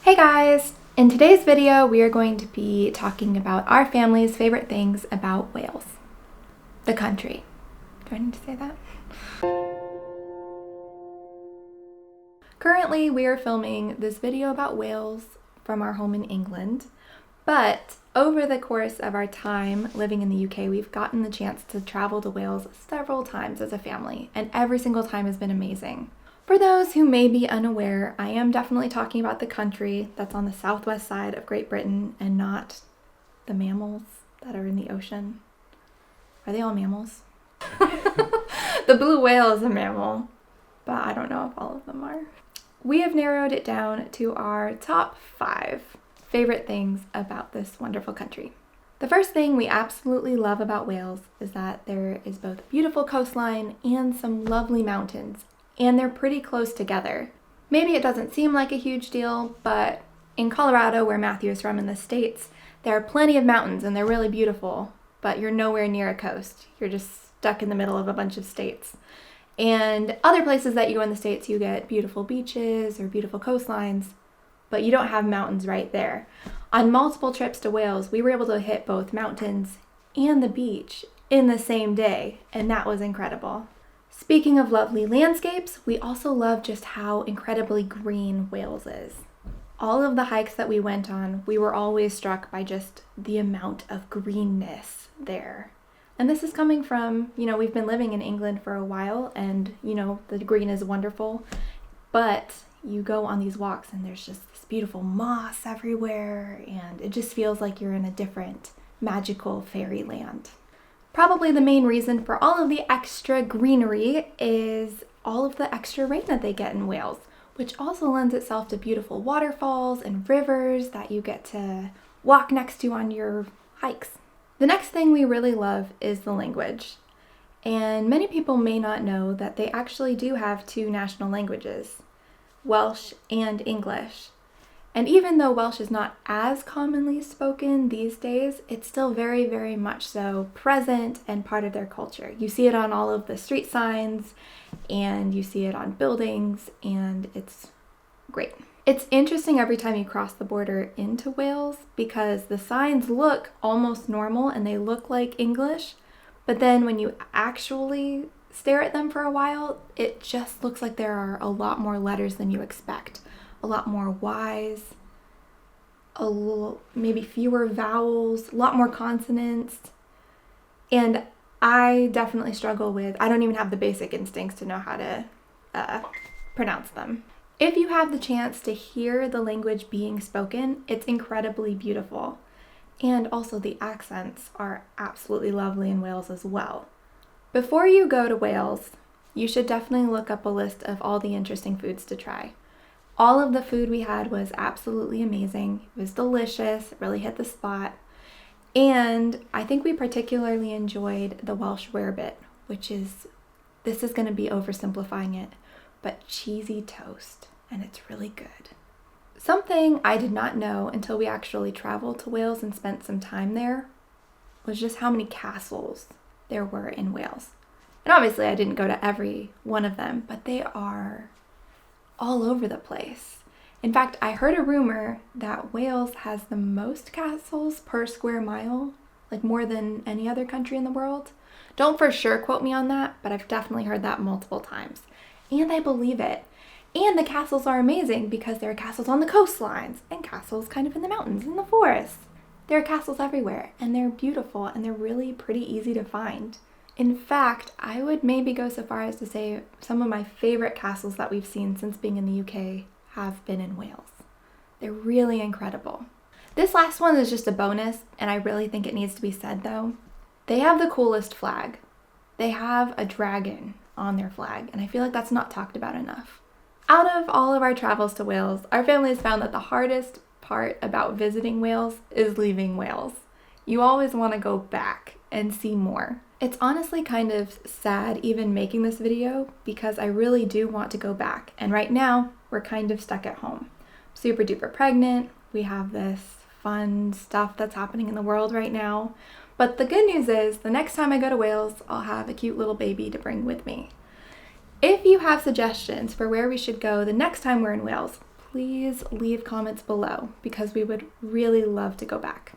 Hey guys! In today's video, we are going to be talking about our family's favorite things about Wales. The country. Do I need to say that? Currently, we are filming this video about Wales from our home in England, but over the course of our time living in the UK, we've gotten the chance to travel to Wales several times as a family, and every single time has been amazing. For those who may be unaware, I am definitely talking about the country that's on the southwest side of Great Britain and not the mammals that are in the ocean. Are they all mammals? The blue whale is a mammal, but I don't know if all of them are. We have narrowed it down to our top 5 favorite things about this wonderful country. The first thing we absolutely love about Wales is that there is both a beautiful coastline and some lovely mountains, and they're pretty close together. Maybe it doesn't seem like a huge deal, but in Colorado, where Matthew is from in the States, there are plenty of mountains and they're really beautiful, but you're nowhere near a coast. You're just stuck in the middle of a bunch of states. And other places that you go in the States, you get beautiful beaches or beautiful coastlines, but you don't have mountains right there. On multiple trips to Wales, we were able to hit both mountains and the beach in the same day, and that was incredible. Speaking of lovely landscapes, we also love just how incredibly green Wales is. All of the hikes that we went on, we were always struck by just the amount of greenness there. And this is coming from, we've been living in England for a while and, the green is wonderful, but you go on these walks and there's just this beautiful moss everywhere and it just feels like you're in a different magical fairyland. Probably the main reason for all of the extra greenery is all of the extra rain that they get in Wales, which also lends itself to beautiful waterfalls and rivers that you get to walk next to on your hikes. The next thing we really love is the language. And many people may not know that they actually do have 2 national languages, Welsh and English. And even though Welsh is not as commonly spoken these days, it's still very, very much so present and part of their culture. You see it on all of the street signs and you see it on buildings, and it's great. It's interesting every time you cross the border into Wales because the signs look almost normal and they look like English, but then when you actually stare at them for a while, it just looks like there are a lot more letters than you expect. A lot more Y's, maybe fewer vowels, a lot more consonants. And I definitely struggle with, I don't even have the basic instincts to know how to pronounce them. If you have the chance to hear the language being spoken, it's incredibly beautiful. And also the accents are absolutely lovely in Wales as well. Before you go to Wales, you should definitely look up a list of all the interesting foods to try. All of the food we had was absolutely amazing. It was delicious, it really hit the spot. And I think we particularly enjoyed the Welsh rarebit, this is going to be oversimplifying it, but cheesy toast, and it's really good. Something I did not know until we actually traveled to Wales and spent some time there was just how many castles there were in Wales. And obviously I didn't go to every one of them, but they are all over the place. In fact, I heard a rumor that Wales has the most castles per square mile, like more than any other country in the world. Don't for sure quote me on that, but I've definitely heard that multiple times. And I believe it. And the castles are amazing because there are castles on the coastlines and castles kind of in the mountains, in the forests. There are castles everywhere and they're beautiful and they're really pretty easy to find. In fact, I would maybe go so far as to say some of my favorite castles that we've seen since being in the UK have been in Wales. They're really incredible. This last one is just a bonus, and I really think it needs to be said though. They have the coolest flag. They have a dragon on their flag, and I feel like that's not talked about enough. Out of all of our travels to Wales, our family has found that the hardest part about visiting Wales is leaving Wales. You always want to go back and see more. It's honestly kind of sad even making this video because I really do want to go back, and right now we're kind of stuck at home. Super duper pregnant, we have this fun stuff that's happening in the world right now, but the good news is the next time I go to Wales, I'll have a cute little baby to bring with me. If you have suggestions for where we should go the next time we're in Wales, please leave comments below because we would really love to go back.